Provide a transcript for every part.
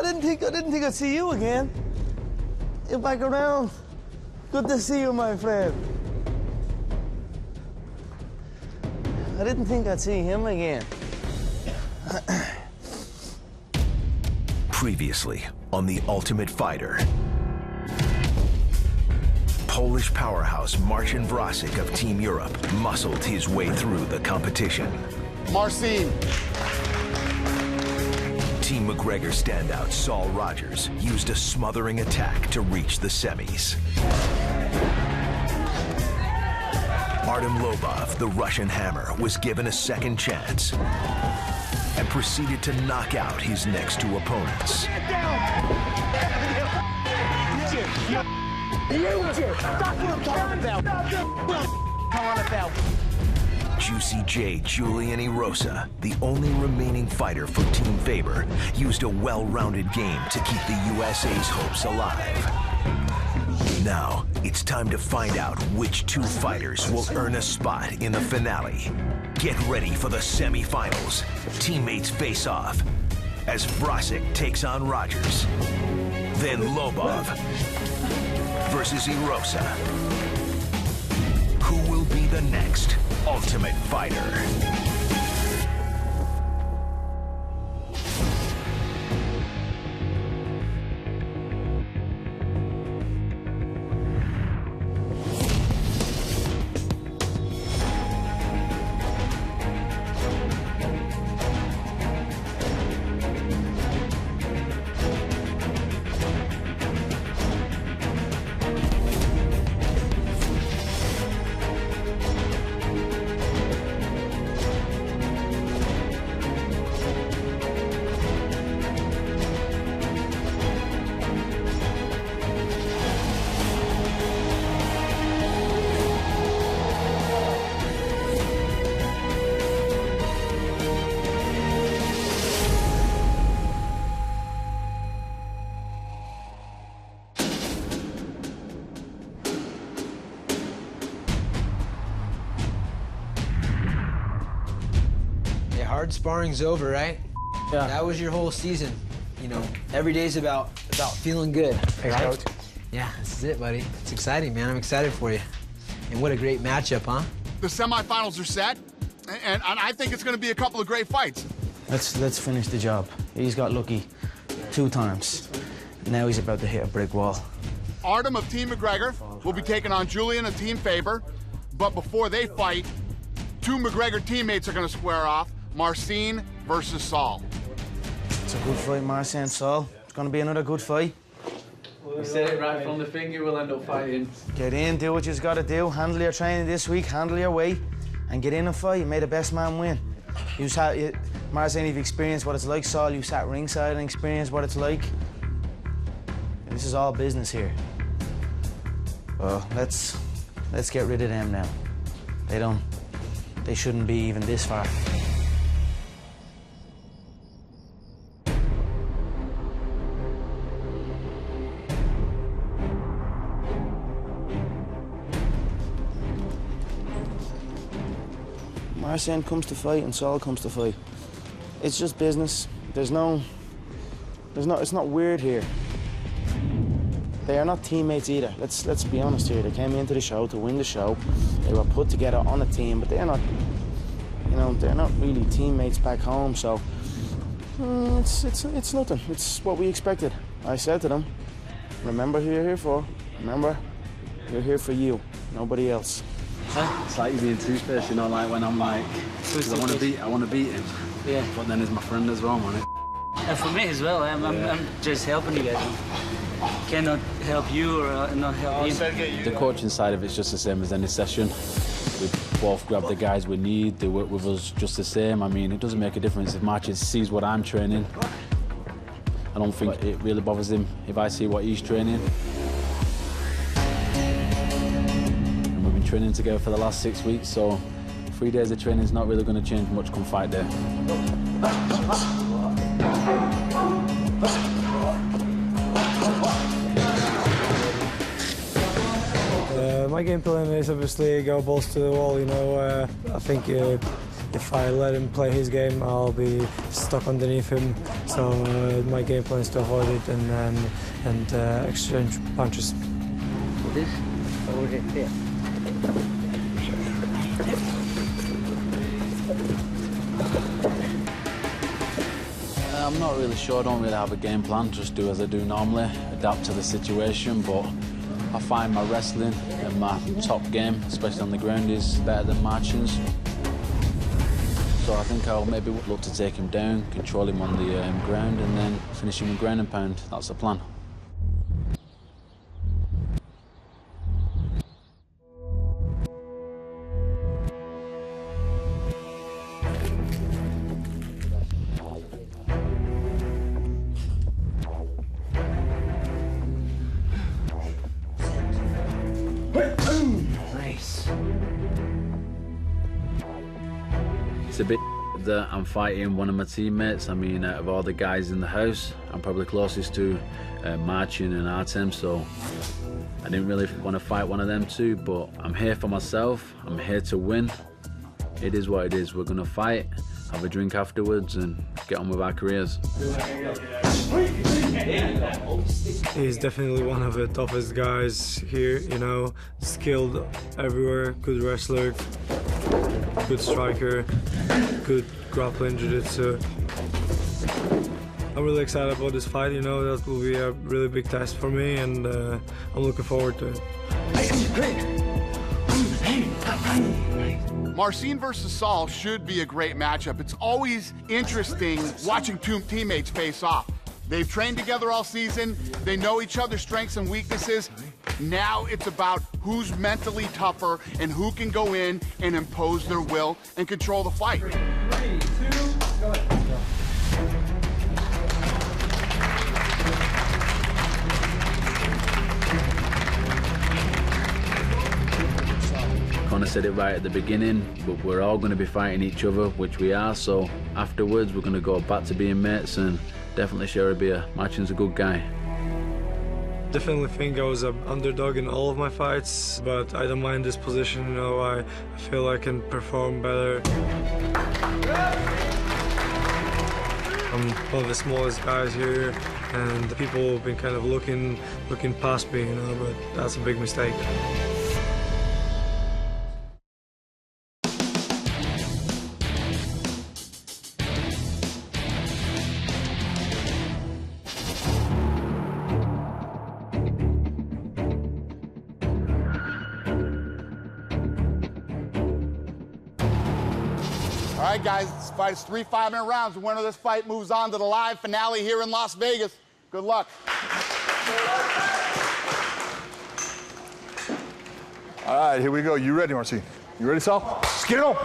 I didn't think I'd see you again. You're back around. Good to see you, my friend. I didn't think I'd see him again. Previously on The Ultimate Fighter, Polish powerhouse Marcin Vrasik of Team Europe muscled his way through the competition. Marcin. Team McGregor standout Saul Rogers used a smothering attack to reach the semis. Artem Lobov, the Russian Hammer, was given a second chance and proceeded to knock out his next two opponents. Juicy J. Julian Erosa, the only remaining fighter for Team Faber, used a well-rounded game to keep the USA's hopes alive. Now, it's time to find out which two fighters will earn a spot in the finale. Get ready for the semifinals. Teammates face off as Vrasik takes on Rogers. Then Lobov versus Erosa. Who will be the next Ultimate Fighter? Hard sparring's over, right? Yeah. That was your whole season. You know, every day's about feeling good. Thanks, right? Coach. Yeah, this is it, buddy. It's exciting, man. I'm excited for you. And what a great matchup, huh? The semifinals are set, and I think it's going to be a couple of great fights. Let's finish the job. He's got lucky 2 times. Now he's about to hit a brick wall. Artem of Team McGregor will be taking on Julian of Team Faber, but before they fight, 2 McGregor teammates are going to square off. Marcin versus Saul. It's a good fight, Marcin and Saul. It's going to be another good fight. You said it right from the finger, we'll end up fighting. Get in, do what you've got to do. Handle your training this week, handle your weight, and get in and fight. May the best man win. Marcin, you've experienced what it's like. Saul, you sat ringside and experienced what it's like. This is all business here. Well, let's get rid of them now. They shouldn't be even this far. Marcin comes to fight and Saul comes to fight. It's just business. It's not weird here. They are not teammates either. Let's be honest here. They came into the show to win the show. They were put together on a team, but they're not, they're not really teammates back home. So it's nothing. It's what we expected. I said to them, remember who you're here for. Remember, you're here for you, nobody else. It's like you being two-faced, like when I'm like, I want to beat him. Yeah. But then there's my friend as well, man. And for me as well, I'm just helping you guys. Cannot help you or not help him. The coaching side of it's just the same as any session. We both grab the guys we need, they work with us just the same. I mean, it doesn't make a difference if Marcin sees what I'm training. I don't think it really bothers him if I see what he's training. And we've been training together for the last 6 weeks, so 3 days of training is not really going to change much come fight day. My game plan is obviously go balls to the wall, I think if I let him play his game, I'll be stuck underneath him, So my game plan is to avoid it and exchange punches. This over here. I'm not really sure, I don't really have a game plan, just do as I do normally, adapt to the situation, but I find my wrestling and my top game, especially on the ground, is better than Marcin's. So I think I'll maybe look to take him down, control him on the ground, and then finish him with ground and pound. That's the plan. Nice. It's a bit that I'm fighting one of my teammates. I mean, out of all the guys in the house, I'm probably closest to Marcin and Artem, so I didn't really want to fight one of them two, but I'm here for myself. I'm here to win. It is what it is. We're going to fight, have a drink afterwards, and get on with our careers. He's definitely one of the toughest guys here, you know, skilled everywhere, good wrestler, good striker, good grappling jiu-jitsu. I'm really excited about this fight, you know, that will be a really big test for me, and I'm looking forward to it. Marcin versus Saul should be a great matchup. It's always interesting watching two teammates face off. They've trained together all season. They know each other's strengths and weaknesses. Now it's about who's mentally tougher and who can go in and impose their will and control the fight. 3, 2, go. Connor said it right at the beginning, but we're all going to be fighting each other, which we are, so afterwards we're going to go back to being mates and definitely share a beer. Marcin's a good guy. Definitely think I was an underdog in all of my fights, but I don't mind this position, you know, I feel I can perform better. I'm one of the smallest guys here, and the people have been kind of looking past me, you know, but that's a big mistake. All right, guys, this fight is 3 5-minute rounds. The winner of this fight moves on to the live finale here in Las Vegas. Good luck. All right, here we go. You ready, Marcin? You ready, Sal? Let's get it on.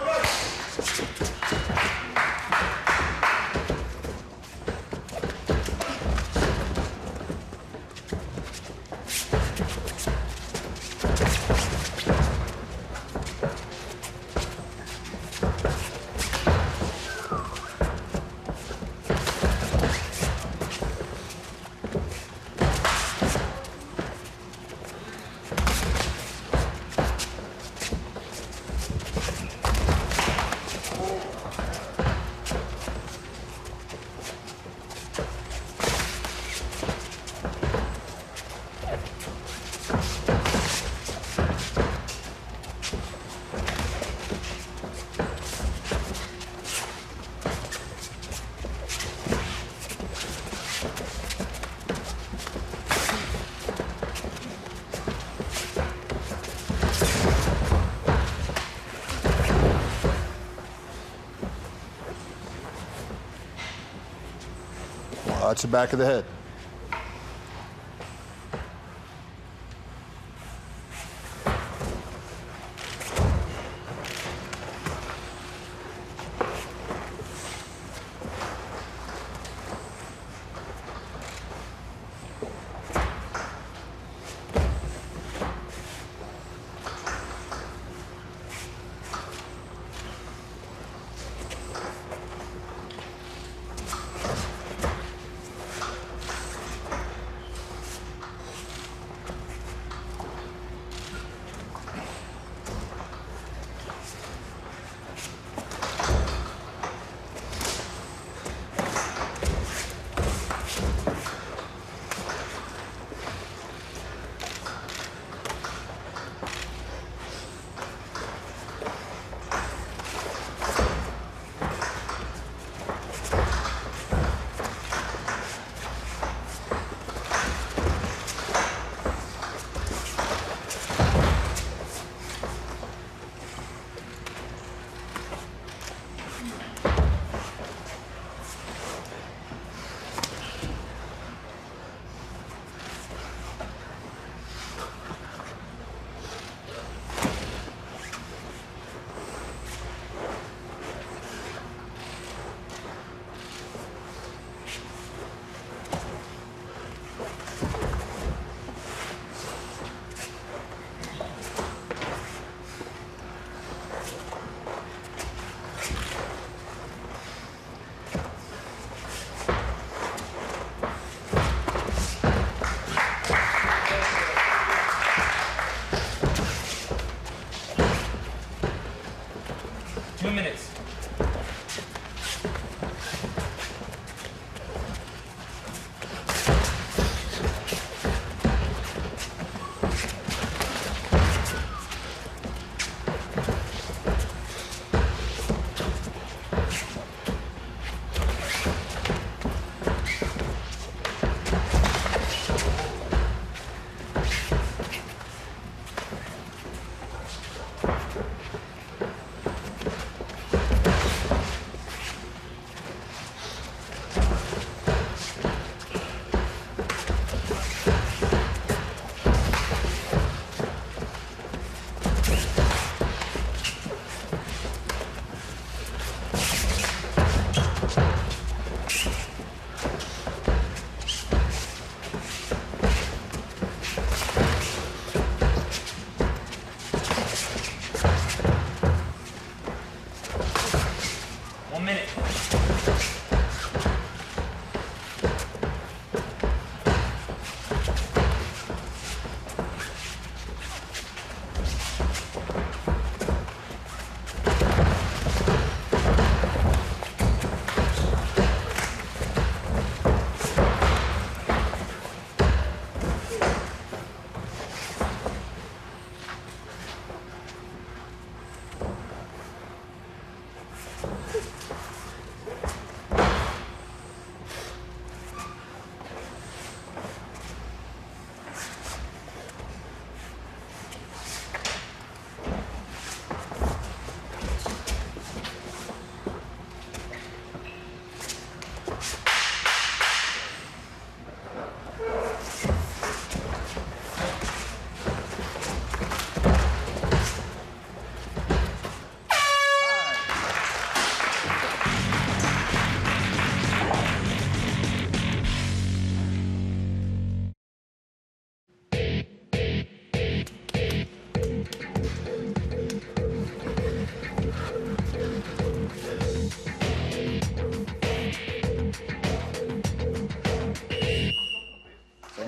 Watch the back of the head.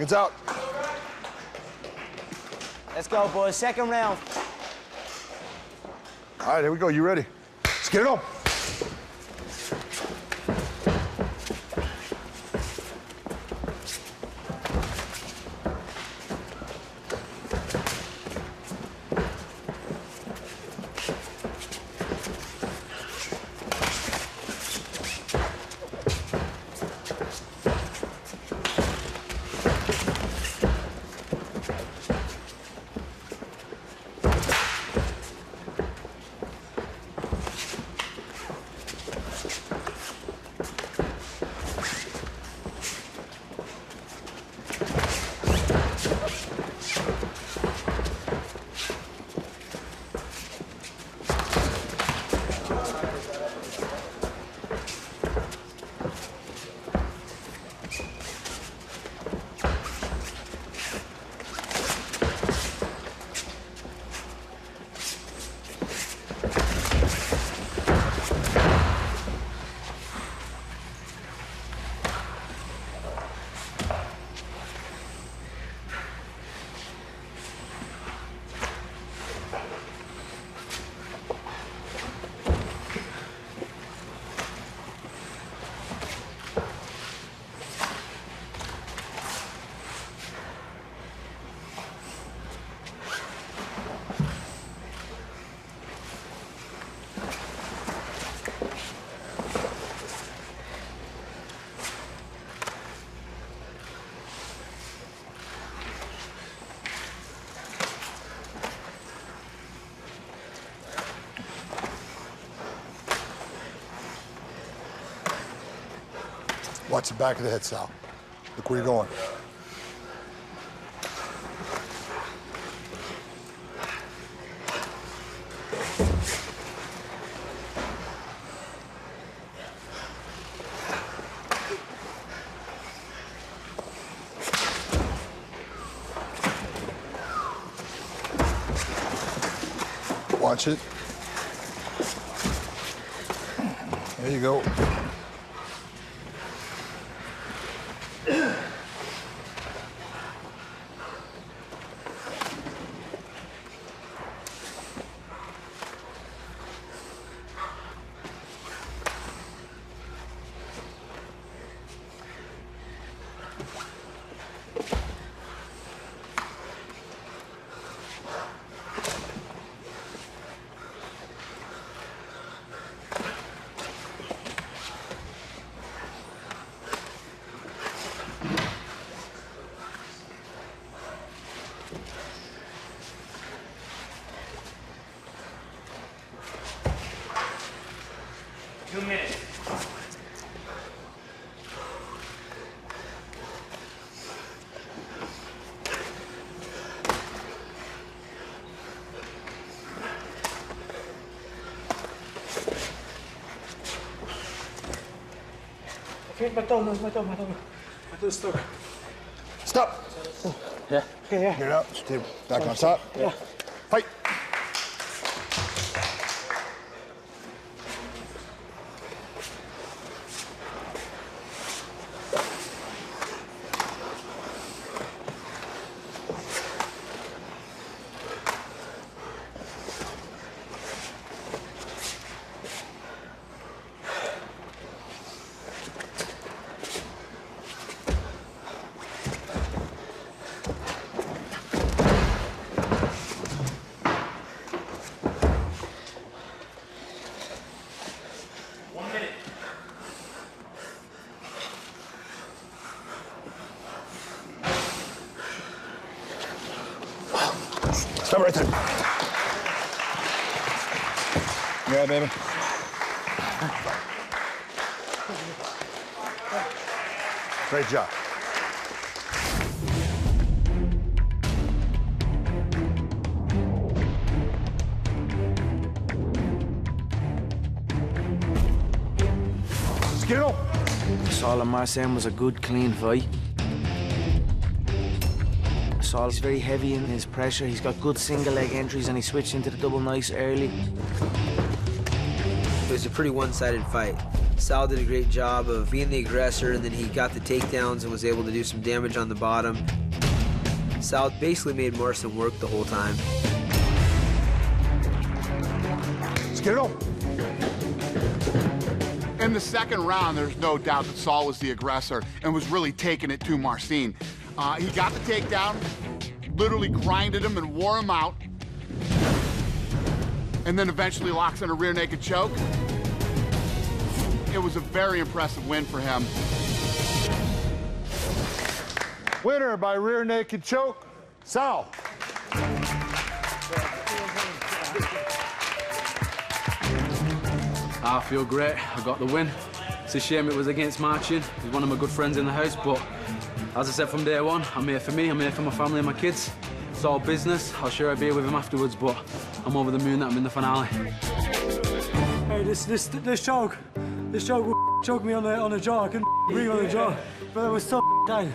It's out. Let's go, boys. Second round. All right, here we go. You ready? Let's get it on. Watch the back of the head, Sal. Look where you're going. Watch it. There you go. My toe is stuck. Stop. Yeah. Okay, yeah. Get it out. Stay back on top. Yeah. Fight. Stop right there. Yeah, baby. Great job. Let's get it on. Saul and Marcin was a good, clean fight. Saul's very heavy in his pressure. He's got good single leg entries and he switched into the double nice early. It was a pretty one-sided fight. Sal did a great job of being the aggressor, and then he got the takedowns and was able to do some damage on the bottom. Sal basically made Marcin work the whole time. Let's get it on. In the second round, there's no doubt that Saul was the aggressor and was really taking it to Marcin. He got the takedown, literally grinded him and wore him out, and then eventually locks in a rear naked choke. It was a very impressive win for him. Winner by rear naked choke, Sal. I feel great. I got the win. It's a shame it was against Marcin. He's one of my good friends in the house, but as I said from day one, I'm here for me, I'm here for my family and my kids. It's all business. I'll share a beer with him afterwards, but I'm over the moon that I'm in the finale. Hey, this choke choked me on the jaw. I couldn't breathe on the jaw, but it was so tight.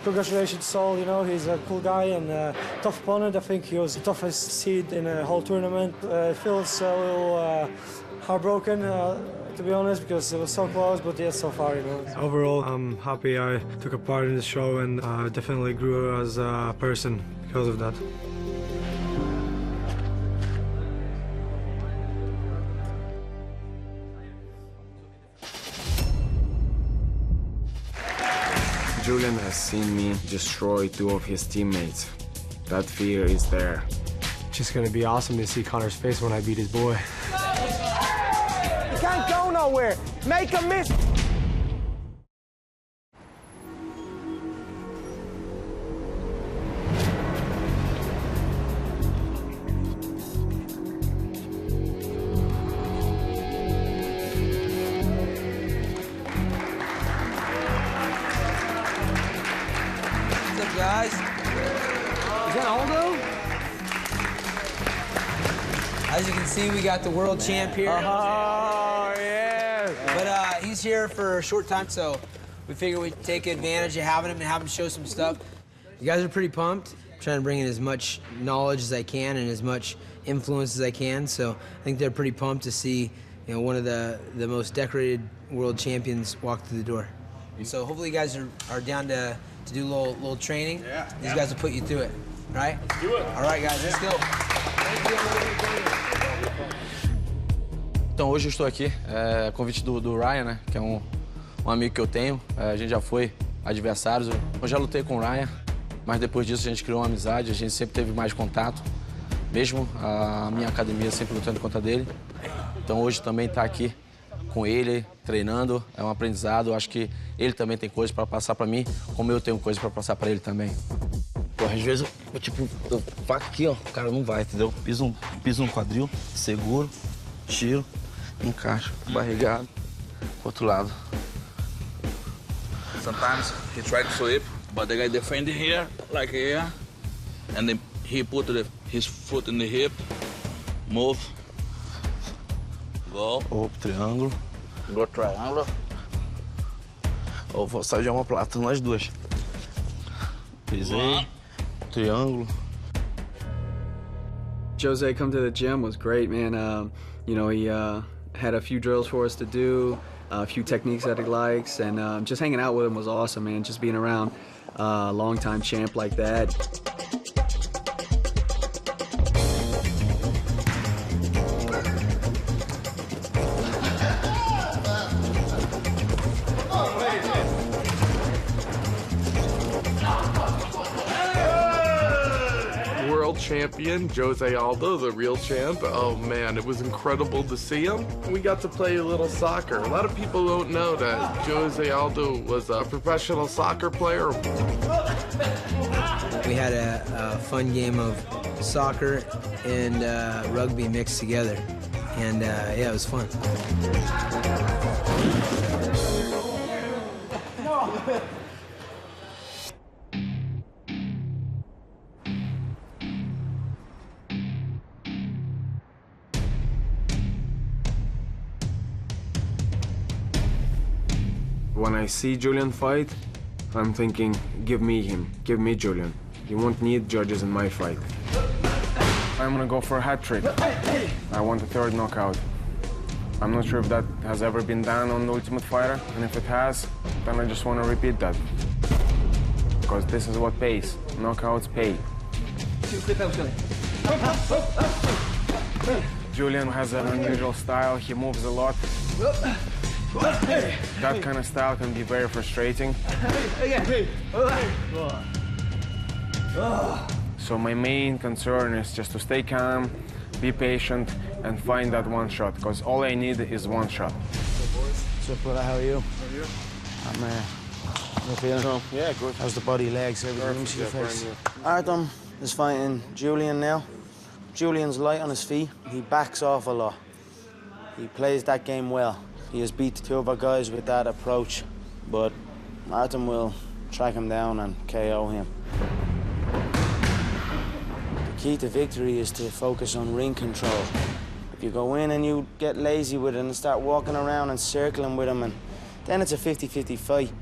Congratulations, Saul. You know, he's a cool guy and a tough opponent. I think he was the toughest seed in the whole tournament. It feels a little heartbroken, to be honest, because it was so close, but yet so far, you know. Overall, I'm happy I took a part in the show and definitely grew as a person because of that. Julian has seen me destroy two of his teammates. That fear is there. Just gonna be awesome to see Connor's face when I beat his boy. You can't go nowhere. Make a miss. What's up, guys? Is that Aldo? As you can see, we got the world champ here. Oh, yeah. But he's here for a short time, so we figured we'd take advantage of having him and have him show some stuff. You guys are pretty pumped. I'm trying to bring in as much knowledge as I can and as much influence as I can, so I think they're pretty pumped to see, you know, one of the most decorated world champions walk through the door. So hopefully you guys are down to do a little training. Yeah. These guys will put you through it, right? Let's do it. All right, guys, let's go. Então hoje eu estou aqui, convite do Ryan, né, que é um amigo que eu tenho. A gente já foi adversários. Eu já lutei com o Ryan, mas depois disso a gente criou uma amizade, a gente sempre teve mais contato. Mesmo a minha academia sempre lutando contra dele. Então hoje também estar aqui com ele, treinando, é um aprendizado. Eu acho que ele também tem coisas para passar para mim, como eu tenho coisas para passar para ele também. Pô, às vezes eu faço aqui, ó, o cara não vai, entendeu? Piso no quadril, seguro, tiro, encaixa, barrigado, pro outro lado. Sometimes he tried to sweep, but the guy defended here, like here, and then he put his foot in the hip, move, go. Triângulo. Go triangle. Ou vou sair de omoplata nas duas. Pisei, triângulo. Jose come to the gym was great, man. You know, he had a few drills for us to do, a few techniques that he likes, and just hanging out with him was awesome, man. Just being around a long-time champ like that. World champion Jose Aldo, the real champ. Oh man, it was incredible to see him. We got to play a little soccer. A lot of people don't know that Jose Aldo was a professional soccer player. We had a fun game of soccer and rugby mixed together, and yeah, it was fun. When I see Julian fight, I'm thinking, give me him, give me Julian. You won't need judges in my fight. I'm gonna go for a hat trick. I want a third knockout. I'm not sure if that has ever been done on The Ultimate Fighter, and if it has, then I just want to repeat that. Because this is what pays. Knockouts pay. Julian has an unusual style. He moves a lot. That kind of style can be very frustrating. So my main concern is just to stay calm, be patient, and find that one shot, because all I need is one shot. What's up, brother? How are you? How are you? I'm you feeling? Yeah, good. How's the body, legs, everything? Let me see your Perfect, face. yeah, Artem is fighting Julian now. Julian's light on his feet. He backs off a lot. He plays that game well. He has beat two of our guys with that approach, but Artem will track him down and KO him. The key to victory is to focus on ring control. If you go in and you get lazy with it and start walking around and circling with him, and then it's a 50-50 fight.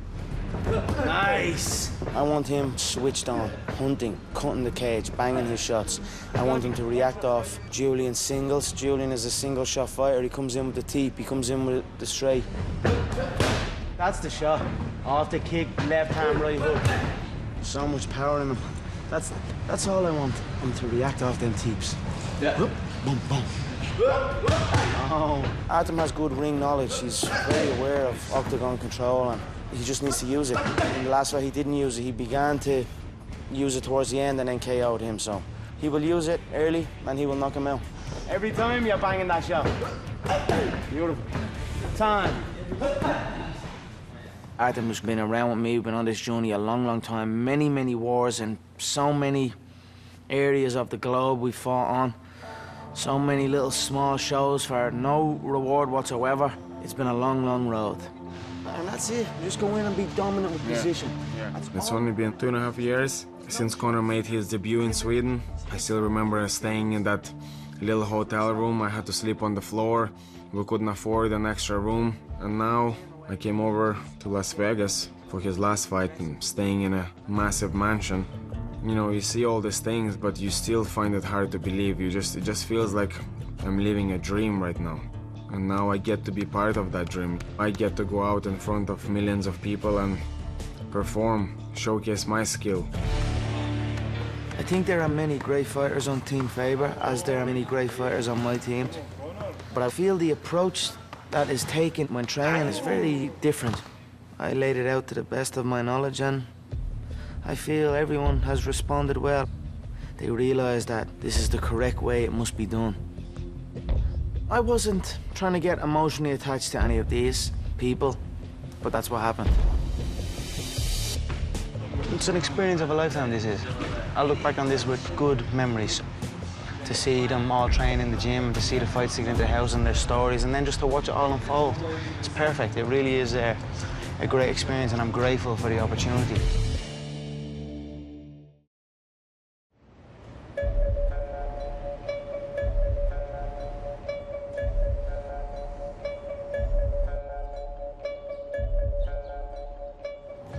Nice! I want him switched on, hunting, cutting the cage, banging his shots. I want him to react off Julian's singles. Julian is a single shot fighter. He comes in with the teep, he comes in with the straight. That's the shot. Off the kick, left hand, right hook. So much power in him. That's all I want, him to react off them teeps. Yeah. Boom, boom. Oh. Artem has good ring knowledge. He's very aware of octagon control, and he just needs to use it. In the last fight, he didn't use it. He began to use it towards the end and then KO'd him, so he will use it early and he will knock him out. Every time you're banging that shot. Beautiful. Time. Artem has been around with me. We've been on this journey a long, long time. Many, many wars in so many areas of the globe we fought on. So many little small shows for no reward whatsoever. It's been a long, long road. And that's it. Just go in and be dominant with position. Yeah. It's only been 2.5 years since Conor made his debut in Sweden. I still remember staying in that little hotel room. I had to sleep on the floor. We couldn't afford an extra room. And now I came over to Las Vegas for his last fight and staying in a massive mansion. You know, you see all these things, but you still find it hard to believe. It just feels like I'm living a dream right now. And now I get to be part of that dream. I get to go out in front of millions of people and perform, showcase my skill. I think there are many great fighters on Team Faber, as there are many great fighters on my team. But I feel the approach that is taken when training is very different. I laid it out to the best of my knowledge, and I feel everyone has responded well. They realize that this is the correct way it must be done. I wasn't trying to get emotionally attached to any of these people, but that's what happened. It's an experience of a lifetime, this is. I'll look back on this with good memories. To see them all train in the gym, to see the fights taken into the house and their stories, and then just to watch it all unfold. It's perfect. It really is a great experience, and I'm grateful for the opportunity.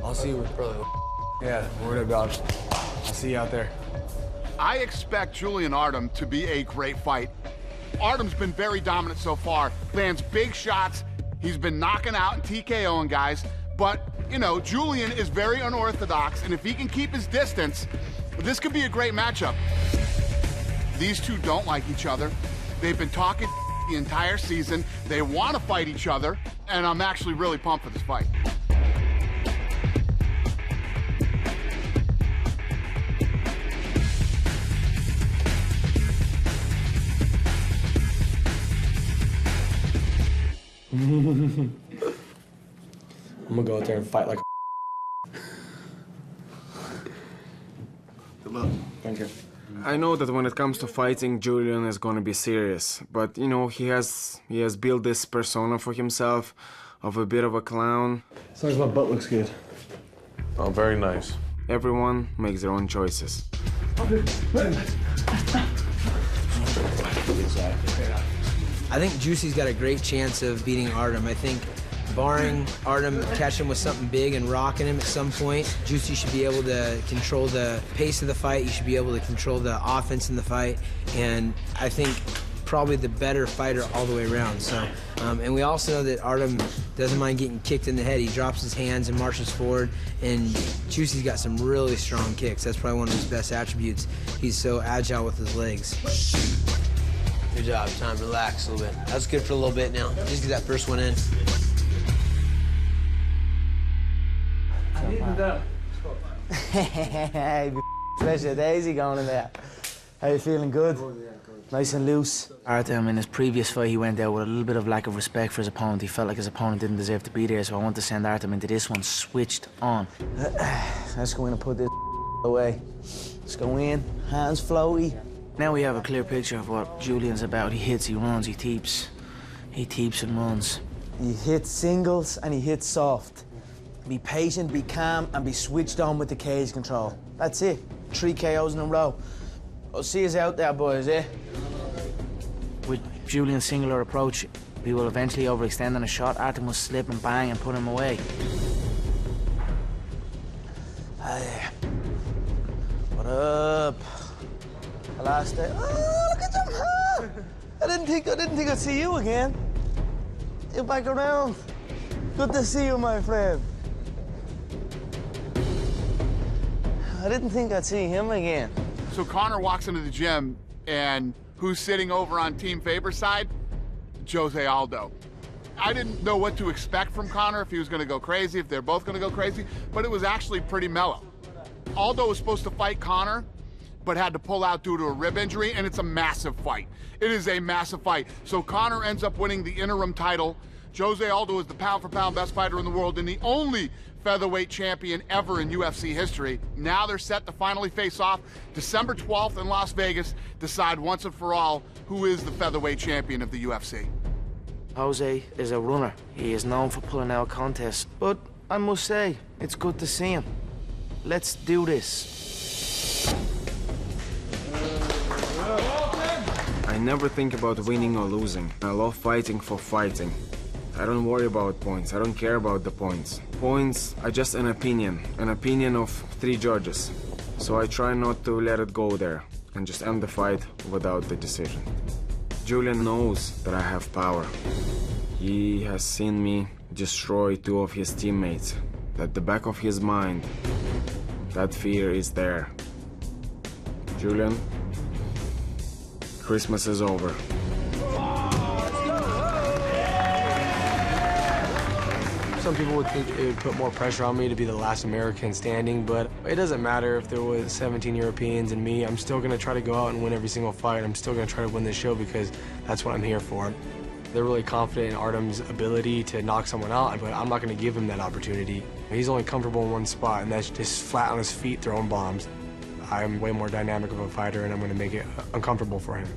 I'll see you with brother. Yeah, word of God. I'll see you out there. I expect Julian Artem to be a great fight. Artem's been very dominant so far, lands big shots. He's been knocking out and TKOing guys, but, you know, Julian is very unorthodox, and if he can keep his distance, this could be a great matchup. These two don't like each other. They've been talking the entire season. They want to fight each other, and I'm actually really pumped for this fight. I'm gonna go out there and fight like a Good luck. Thank you. I know that when it comes to fighting, Julian is gonna be serious, but you know, he has built this persona for himself of a bit of a clown. As long as my butt looks good. Oh, very nice. Everyone makes their own choices. I think Juicy's got a great chance of beating Artem. I think barring Artem catching him with something big and rocking him at some point, Juicy should be able to control the pace of the fight. He should be able to control the offense in the fight. And I think probably the better fighter all the way around. So, and we also know that Artem doesn't mind getting kicked in the head. He drops his hands and marches forward, and Juicy's got some really strong kicks. That's probably one of his best attributes. He's so agile with his legs. Good job, Tom. Relax a little bit. That's good for a little bit now. Just get that first one in. Hey, special Daisy going in there. How you feeling? Good? Nice and loose. Artem, in his previous fight, he went out with a little bit of lack of respect for his opponent. He felt like his opponent didn't deserve to be there, so I want to send Artem into this one switched on. Let's go in and put this away. Let's go in, hands floaty. Now we have a clear picture of what Julian's about. He hits, he runs, he teeps. He teeps and runs. He hits singles and he hits soft. Be patient, be calm, and be switched on with the cage control. That's it. 3 KOs in a row. I'll see us out there, boys, eh? With Julian's singular approach, we will eventually overextend on a shot. Artem will slip and bang and put him away. Hey. What up? The last day. Oh, look at them! Huh? I didn't think I'd see you again. You're back around. Good to see you, my friend. I didn't think I'd see him again. So Conor walks into the gym, and who's sitting over on Team Faber's side? Jose Aldo. I didn't know what to expect from Conor, if he was gonna go crazy, if they're both gonna go crazy, but it was actually pretty mellow. Aldo was supposed to fight Conor, but had to pull out due to a rib injury, and it's a massive fight. It is a massive fight. So Conor ends up winning the interim title. Jose Aldo is the pound-for-pound best fighter in the world and the only featherweight champion ever in UFC history. Now they're set to finally face off December 12th in Las Vegas, decide once and for all who is the featherweight champion of the UFC. Jose is a runner. He is known for pulling out contests, but I must say, it's good to see him. Let's do this. I never think about winning or losing. I love fighting for fighting. I don't worry about points. I don't care about the points. Points are just an opinion of 3 judges. So I try not to let it go there and just end the fight without the decision. Julian knows that I have power. He has seen me destroy 2 of his teammates. At the back of his mind, that fear is there. Julian, Christmas is over. Some people would think it would put more pressure on me to be the last American standing, but it doesn't matter if there was 17 Europeans and me. I'm still gonna try to go out and win every single fight. I'm still gonna try to win this show because that's what I'm here for. They're really confident in Artem's ability to knock someone out, but I'm not gonna give him that opportunity. He's only comfortable in one spot, and that's just flat on his feet throwing bombs. I'm way more dynamic of a fighter, and I'm gonna make it uncomfortable for him.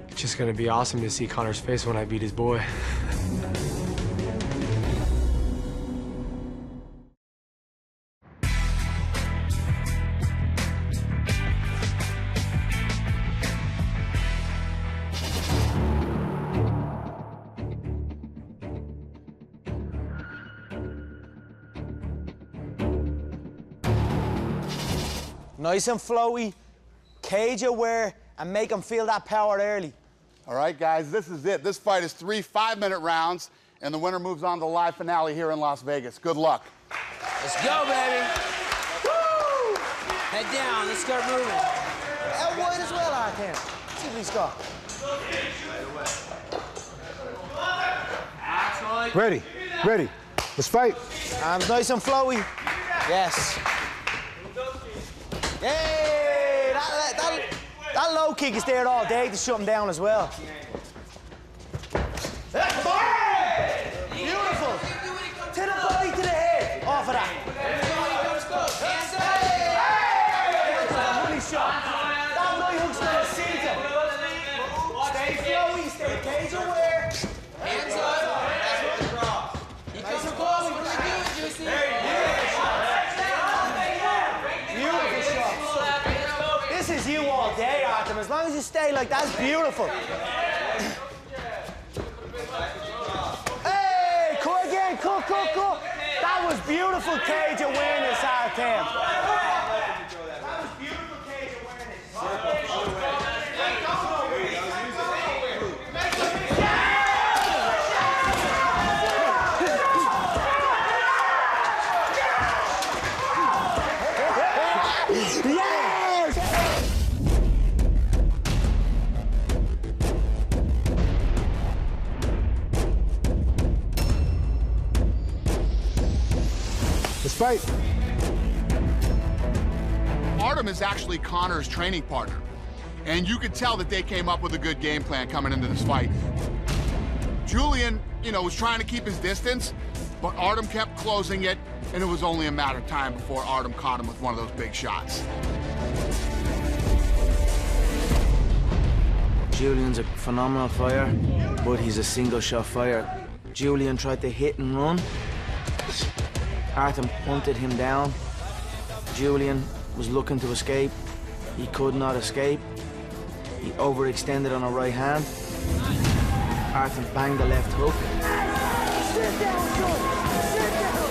It's just gonna be awesome to see Conor's face when I beat his boy. Nice and flowy, cage aware, and make them feel that power early. All right, guys, this is it. This fight is 3 5-minute rounds, and the winner moves on to the live finale here in Las Vegas. Good luck. Let's go, baby. Woo! Head down. Let's start moving. Out wide as well, I can. See what he's got. Ready, ready. Let's fight. Arms nice and flowy. Yes. Hey, that low kick is there all day to shut him down as well. Beautiful. To the body, to the head. Off of that. Money shot. That right hook's gonna sink him. Stay flowy, stay cage aware. Hands up. You come so close. What are we doing, Juicy? This is you all day, Artem. As long as you stay like that, it's beautiful. Hey, cool again, cool. That was beautiful cage awareness, Artem. That was beautiful cage awareness. Let's fight. Artem is actually Conor's training partner, and you could tell that they came up with a good game plan coming into this fight. Julian, was trying to keep his distance, but Artem kept closing it, and it was only a matter of time before Artem caught him with one of those big shots. Julian's a phenomenal fighter, but he's a single-shot fighter. Julian tried to hit and run. Artem hunted him down. Julian was looking to escape. He could not escape. He overextended on a right hand. Artem banged the left hook. Sit down, George. Sit down.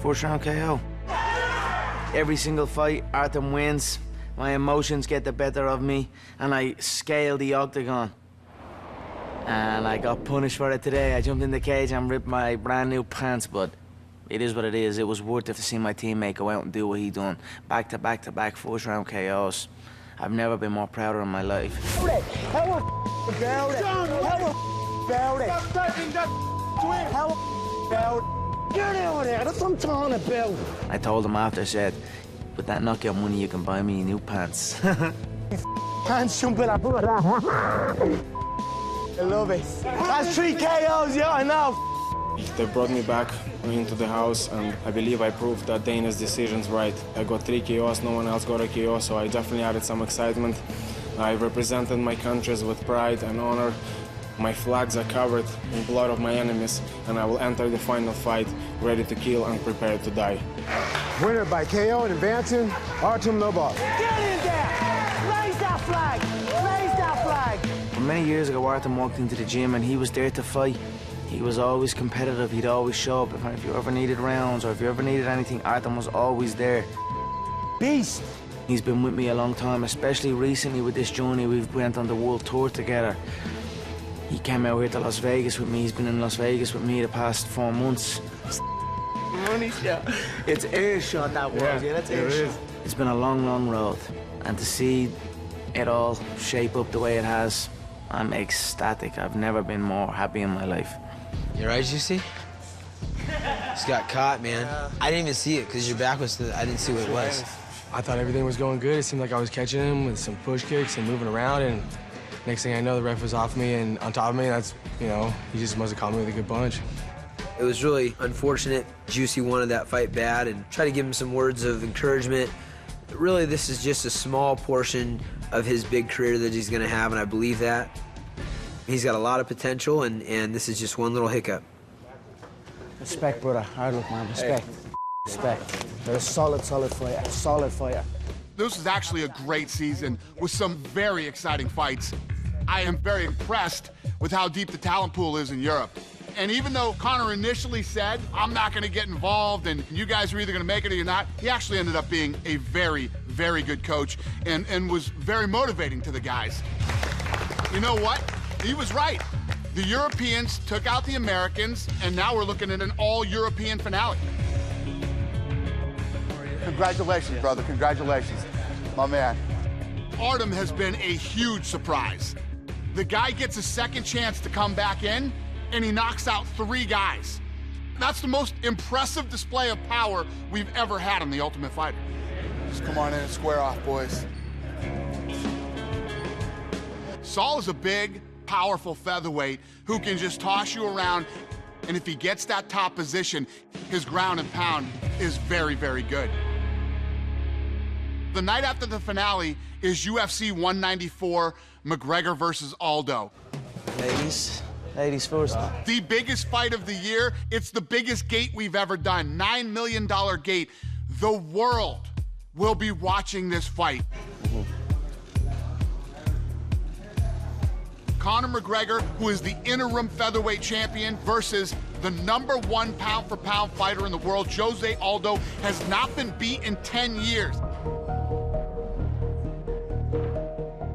First round KO. Every single fight, Artem wins. My emotions get the better of me, and I scale the octagon. And I got punished for it today. I jumped in the cage and ripped my brand new pants, but it is what it is. It was worth it to see my teammate go out and do what he done. Back to back to back first round KOs. I've never been more prouder in my life. How about it? Get out of there. That's what I'm talking about. I told him after, I said, with that knockout money, you can buy me new pants. Pants jumping up. I love it. That's 3 KOs, yeah, I know. They brought me back into the house, and I believe I proved that Dana's decision's right. I got 3 KOs, no one else got a KO, so I definitely added some excitement. I represented my countries with pride and honor. My flags are covered in blood of my enemies, and I will enter the final fight ready to kill and prepared to die. Winner by KO and advancing, Artem Lobov. Get in there! Raise that flag! Raise that flag! Many years ago, Artem walked into the gym and he was there to fight. He was always competitive. He'd always show up. If you ever needed rounds or if you ever needed anything, Artem was always there. Beast! He's been with me a long time, especially recently with this journey. We've went on the world tour together. He came out here to Las Vegas with me. He's been in Las Vegas with me the past 4 months. Money shot. It's air shot, that was. Yeah, that's air shot. It's been a long, long road. And to see it all shape up the way it has, I'm ecstatic. I've never been more happy in my life. You right, Juicy? Just got caught, man. I didn't even see it because your back was I didn't see what it was. I thought everything was going good. It seemed like I was catching him with some push kicks and moving around, and next thing I know, the ref was off me and on top of me. That's, he just must have caught me with a good punch. It was really unfortunate. Juicy wanted that fight bad and tried to give him some words of encouragement. Really, this is just a small portion of his big career that he's gonna have, and I believe that. He's got a lot of potential, and this is just one little hiccup. Respect, brother. Hard luck, man. Respect. Respect. They're a solid fighter. Solid fighter. This is actually a great season with some very exciting fights. I am very impressed with how deep the talent pool is in Europe. And even though Conor initially said, I'm not gonna get involved and you guys are either gonna make it or you're not, he actually ended up being a very, very good coach and was very motivating to the guys. You know what? He was right. The Europeans took out the Americans, and now we're looking at an all-European finale. Congratulations, brother. Congratulations, my man. Artem has been a huge surprise. The guy gets a second chance to come back in, and he knocks out 3 guys. That's the most impressive display of power we've ever had on The Ultimate Fighter. Just come on in and square off, boys. Saul is a big, powerful featherweight who can just toss you around, and if he gets that top position, his ground and pound is very, very good. The night after the finale is UFC 194, McGregor versus Aldo. Ladies first. The biggest fight of the year. It's the biggest gate we've ever done. $9 million gate. The world will be watching this fight. Conor McGregor, who is the interim featherweight champion, versus the #1 pound-for-pound fighter in the world, Jose Aldo, has not been beat in 10 years.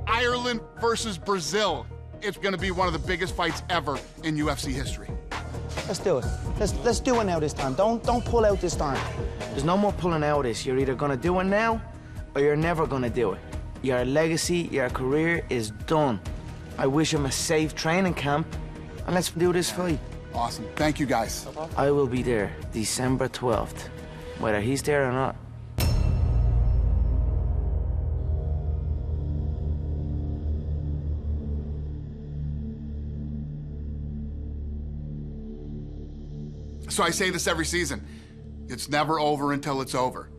Ireland versus Brazil. It's gonna be one of the biggest fights ever in UFC history. Let's do it. Let's do it now this time. Don't pull out this time. There's no more pulling out of this. You're either gonna do it now, or you're never gonna do it. Your legacy, your career is done. I wish him a safe training camp, and let's do this fight. Awesome. Thank you, guys. I will be there December 12th, whether he's there or not. So I say this every season. It's never over until it's over.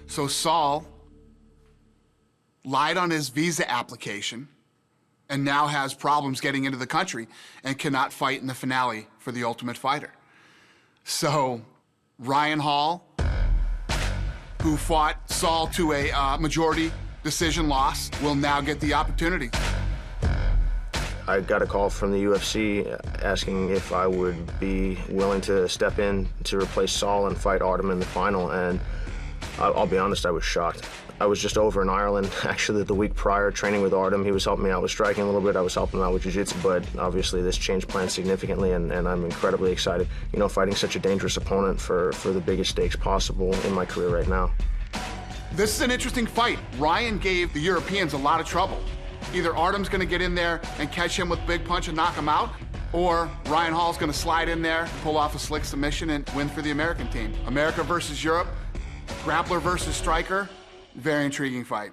So Saul lied on his visa application and now has problems getting into the country and cannot fight in the finale for the Ultimate Fighter. So Ryan Hall, who fought Saul to a majority decision loss, will now get the opportunity. I got a call from the UFC asking if I would be willing to step in to replace Saul and fight Artem in the final, and I'll be honest, I was shocked. I was just over in Ireland, actually, the week prior, training with Artem. He was helping me out with striking a little bit. I was helping him out with jiu-jitsu, but obviously this changed plans significantly, and I'm incredibly excited. You know, fighting such a dangerous opponent for the biggest stakes possible in my career right now. This is an interesting fight. Ryan gave the Europeans a lot of trouble. Either Artem's gonna get in there and catch him with a big punch and knock him out, or Ryan Hall's gonna slide in there, pull off a slick submission, and win for the American team. America versus Europe, grappler versus striker, very intriguing fight.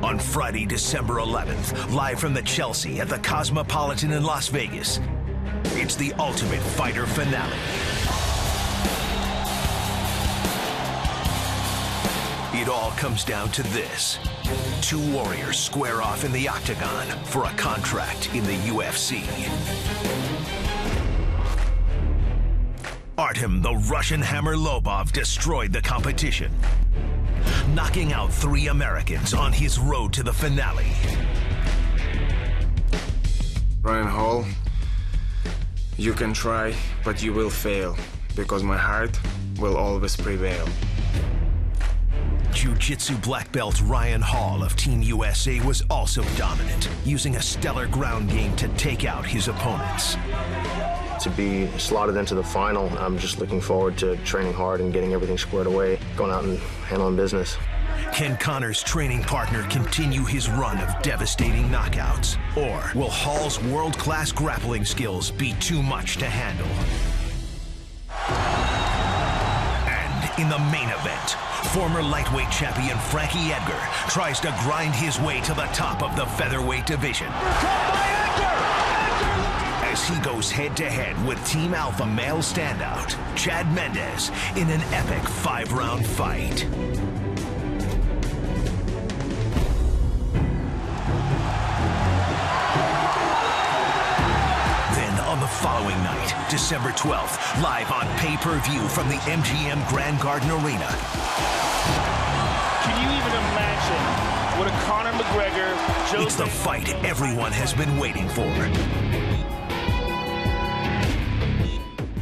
On Friday, December 11th, live from the Chelsea at the Cosmopolitan in Las Vegas, it's the Ultimate Fighter finale. It all comes down to this. Two warriors square off in the octagon for a contract in the UFC. Artem the Russian Hammer Lobov destroyed the competition, knocking out 3 Americans on his road to the finale. Ryan Hall, you can try, but you will fail, because my heart will always prevail. Jiu-Jitsu black belt Ryan Hall of Team USA was also dominant, using a stellar ground game to take out his opponents. To be slotted into the final, I'm just looking forward to training hard and getting everything squared away, going out and handling business. Can Conor's training partner continue his run of devastating knockouts? Or will Hall's world-class grappling skills be too much to handle? And in the main event, former lightweight champion Frankie Edgar tries to grind his way to the top of the featherweight division. As he goes head-to-head with Team Alpha male standout Chad Mendes in an epic 5-round fight. Then on the following night, December 12th, live on pay-per-view from the MGM Grand Garden Arena. Can you even imagine what a Conor McGregor... It's the fight everyone has been waiting for.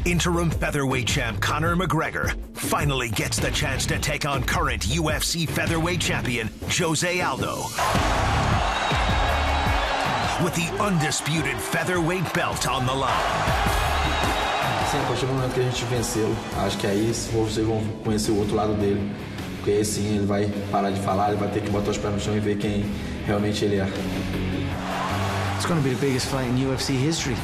Interim featherweight champ Conor McGregor finally gets the chance to take on current UFC featherweight champion Jose Aldo, with the undisputed featherweight belt on the line. Sim, a partir do momento que a gente venceu, acho que aí vocês vão conhecer o outro lado dele. Porque aí sim ele vai parar de falar, ele vai ter que botar os pés no chão e ver quem realmente ele é. It's going to be the biggest fight in UFC history.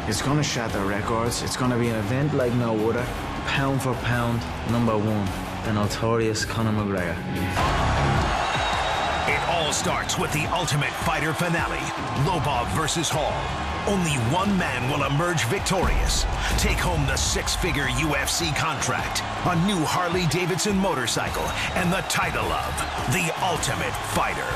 It's going to shatter records. It's going to be an event like no other. Pound for pound, #1, the notorious Conor McGregor. It all starts with the Ultimate Fighter finale, Lobov versus Hall. Only one man will emerge victorious, take home the 6-figure UFC contract, a new Harley-Davidson motorcycle, and the title of the Ultimate Fighter.